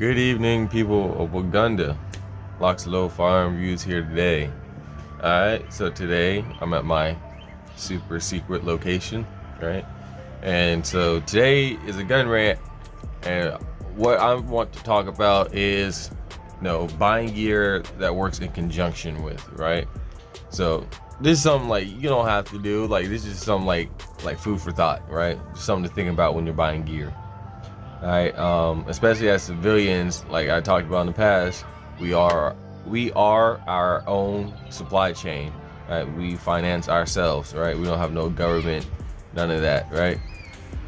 Good evening, people of Waganda. LocsNLoad Firearm Reviews here today. Alright, so today I'm at my super secret location, right? And so today is a gun rant, and what I want to talk about is, buying gear that works in conjunction with, right? So this is something like you don't have to do, like this is something like food for thought, right? Something to think about when you're buying gear. Alright, especially as civilians, like I talked about in the past, we are our own supply chain, right? We finance ourselves, right? We don't have no government, none of that, right?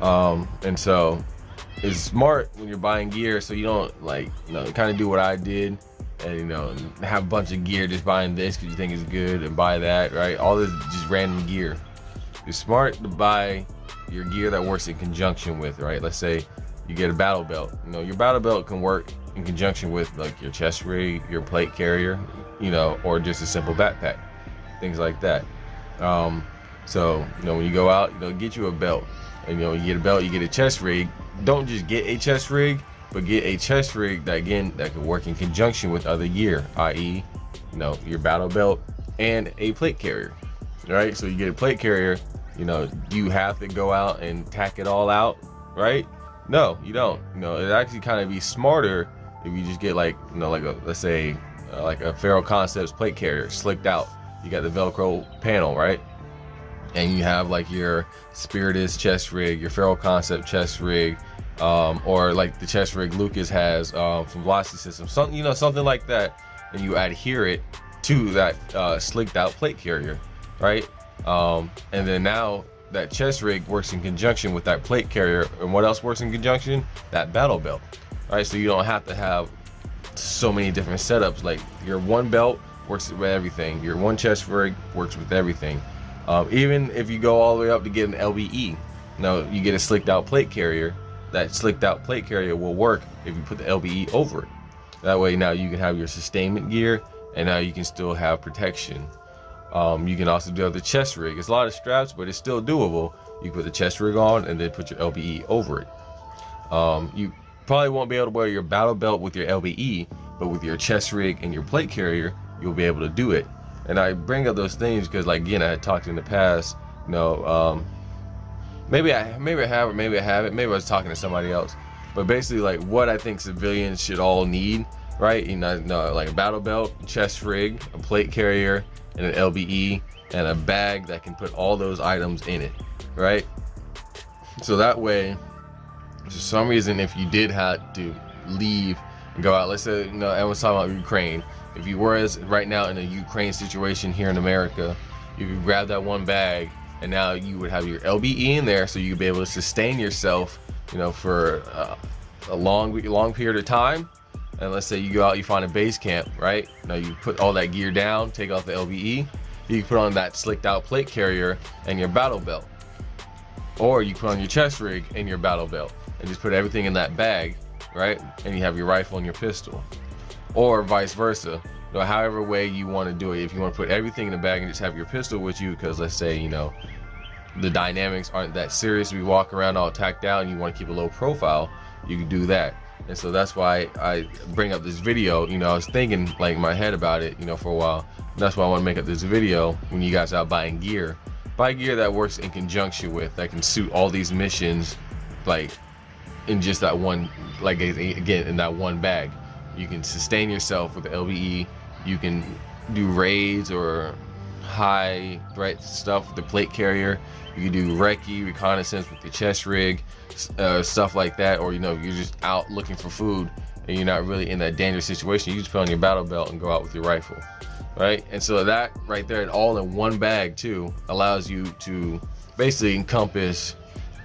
And so it's smart when you're buying gear, so you don't kind of do what I did, and have a bunch of gear, just buying this because you think it's good and buy that, right? All this just random gear. It's smart to buy your gear that works in conjunction with, right? Let's say you get a battle belt. Your battle belt can work in conjunction with like your chest rig, your plate carrier, or just a simple backpack, things like that. So when you go out, get you a belt, and you get a belt, you get a chest rig. Don't just get a chest rig, but get a chest rig that can work in conjunction with other gear, i.e., your battle belt and a plate carrier, right? So you get a plate carrier. Do you have to go out and tack it all out, right? No, you don't. It actually kind of be smarter if you just get let's say like a Feral Concepts plate carrier, slicked out. You got the Velcro panel, right? And you have like your Spiritus chest rig, your Feral Concept chest rig, or like the chest rig Lucas has from Velocity System, something like that, and you adhere it to that slicked out plate carrier, right? And then now that chest rig works in conjunction with that plate carrier, and what else works in conjunction? That battle belt, right? So you don't have to have so many different setups. Like your one belt works with everything, your one chest rig works with everything. Even if you go all the way up to get an LBE, you get a slicked out plate carrier. That slicked out plate carrier will work if you put the LBE over it. That way now you can have your sustainment gear, and now you can still have protection. You can also do the chest rig. It's a lot of straps, but it's still doable. You put the chest rig on and then put your LBE over it. You probably won't be able to wear your battle belt with your LBE, but with your chest rig and your plate carrier, you'll be able to do it. And I bring up those things because, like, again, I had talked in the past, maybe I have, or maybe I haven't. Maybe I was talking to somebody else. But basically, like, what I think civilians should all need, right? Like a battle belt, chest rig, a plate carrier, and an LBE, and a bag that can put all those items in it, right? So that way, for some reason, if you did have to leave and go out, let's say, everyone's talking about Ukraine. If you were right now in a Ukraine situation here in America, you could grab that one bag, and now you would have your LBE in there, so you could be able to sustain yourself, for a long period of time. And let's say you go out, you find a base camp, right? Now you put all that gear down, take off the LBE, you put on that slicked out plate carrier and your battle belt. Or you put on your chest rig and your battle belt, and just put everything in that bag, right? And you have your rifle and your pistol. Or vice versa, however way you want to do it. If you want to put everything in the bag and just have your pistol with you, because let's say, the dynamics aren't that serious, we walk around all tacked out and you want to keep a low profile, you can do that. And so that's why I bring up this video. I was thinking like in my head about it, for a while. And that's why I want to make up this video. When you guys are out buying gear, buy gear that works in conjunction with, that can suit all these missions, like in just that one, like again, in that one bag. You can sustain yourself with the LBE. You can do raids or high threat stuff with the plate carrier. You can do recce, reconnaissance with the chest rig, stuff like that. Or you're just out looking for food and you're not really in that dangerous situation. You just put on your battle belt and go out with your rifle, right? And so that right there, all in one bag too, allows you to basically encompass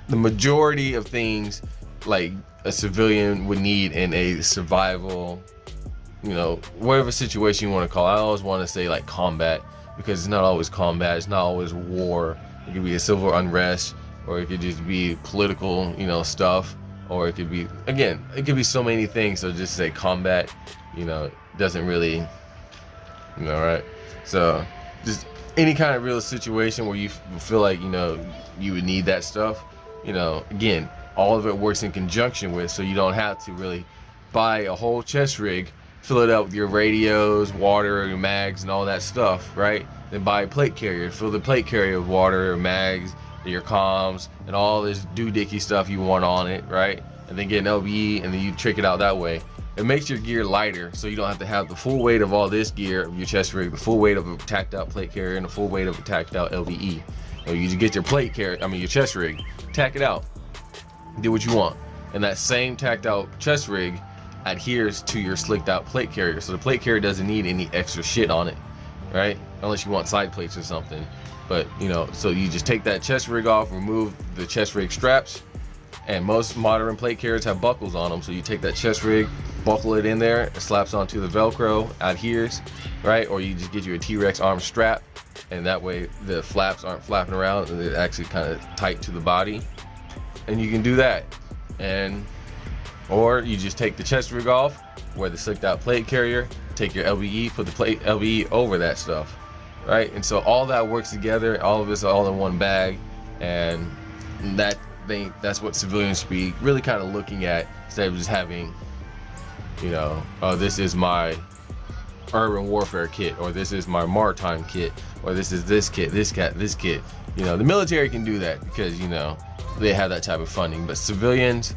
the majority of things like a civilian would need in a survival, whatever situation you want to call it. I always want to say like combat, because it's not always combat, it's not always war. It could be a civil unrest, or it could just be political, stuff, or it could be, again, it could be so many things. So just say combat, doesn't really, right? So just any kind of real situation where you feel like, you would need that stuff, again, all of it works in conjunction with, so you don't have to really buy a whole chest rig, fill it up with your radios, water, your mags, and all that stuff, right? Then buy a plate carrier, fill the plate carrier with water, mags, your comms, and all this doohickey stuff you want on it, right? And then get an LBE, and then you trick it out that way. It makes your gear lighter, so you don't have to have the full weight of all this gear of your chest rig, the full weight of a tacked out plate carrier, and the full weight of a tacked out LBE. So you just get your plate carrier, your chest rig, tack it out, do what you want. And that same tacked out chest rig adheres to your slicked out plate carrier, so the plate carrier doesn't need any extra shit on it, right? Unless you want side plates or something. But so you just take that chest rig off, remove the chest rig straps, and most modern plate carriers have buckles on them, so you take that chest rig, buckle it in there, it slaps onto the Velcro, adheres, right? Or you just get you a T-Rex arm strap, and that way the flaps aren't flapping around, and they're actually kind of tight to the body, and you can do that. And or you just take the chest rig off, wear the slicked out plate carrier, take your LBE, put the plate LBE over that stuff, right? And so all that works together, all of it's all in one bag, and that's what civilians should be really kind of looking at, instead of just having, oh, this is my urban warfare kit, or this is my maritime kit, or this is this kit, this kit. The military can do that because they have that type of funding, but civilians,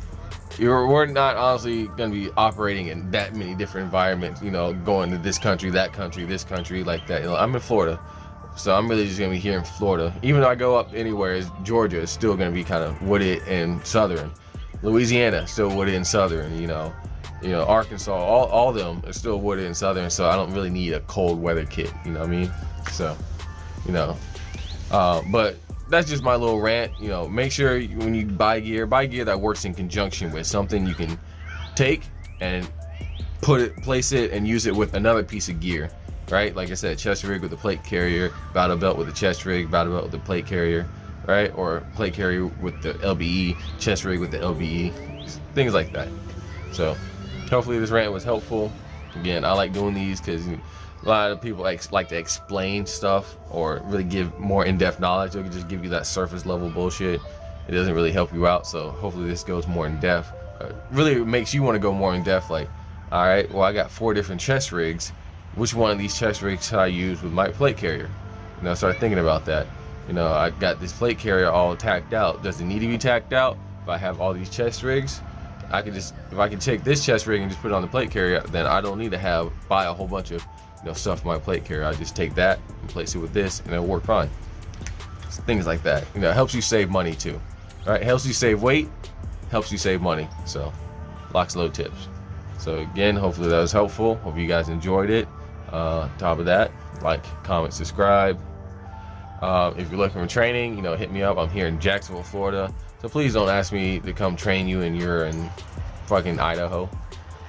we're not honestly going to be operating in that many different environments, going to this country, that country, this country, like that. I'm in Florida, so I'm really just going to be here in Florida. Even though I go up anywhere, Georgia is still going to be kind of wooded and southern. Louisiana, still wooded and southern, Arkansas, all of them are still wooded and southern, so I don't really need a cold weather kit, you know what I mean? So, but that's just my little rant. Make sure when you buy gear that works in conjunction with something you can take and place it and use it with another piece of gear, right? Like I said, chest rig with the plate carrier, battle belt with the chest rig, battle belt with the plate carrier, right? Or plate carrier with the LBE, chest rig with the LBE, things like that. So hopefully this rant was helpful. Again, I like doing these because a lot of people like to explain stuff or really give more in-depth knowledge. They'll just give you that surface level bullshit. It doesn't really help you out. So hopefully this goes more in depth. Really makes you want to go more in depth. Like, all right, well, I got 4 different chest rigs. Which one of these chest rigs should I use with my plate carrier? Start thinking about that. I got this plate carrier all tacked out. Does it need to be tacked out? If I have all these chest rigs, if I can take this chest rig and just put it on the plate carrier, then I don't need to buy a whole bunch of stuff for my plate carrier. I just take that and place it with this, and it'll work fine. Things like that. It helps you save money too. All right, helps you save weight, helps you save money. So, LocsNLoad tips. So again, hopefully that was helpful. Hope you guys enjoyed it. Top of that, like, comment, subscribe. If you're looking for training, hit me up. I'm here in Jacksonville, Florida. So please don't ask me to come train you and you're in fucking Idaho.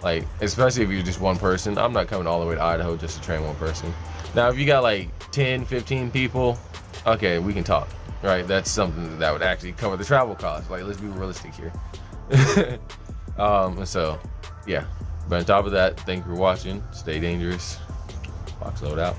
Like, especially if you're just one person. I'm not coming all the way to Idaho just to train one person. Now, if you got like 10, 15 people, okay, we can talk, right? That's something that would actually cover the travel costs. Like, let's be realistic here. So, yeah. But on top of that, thank you for watching. Stay dangerous. LocsNLoad out.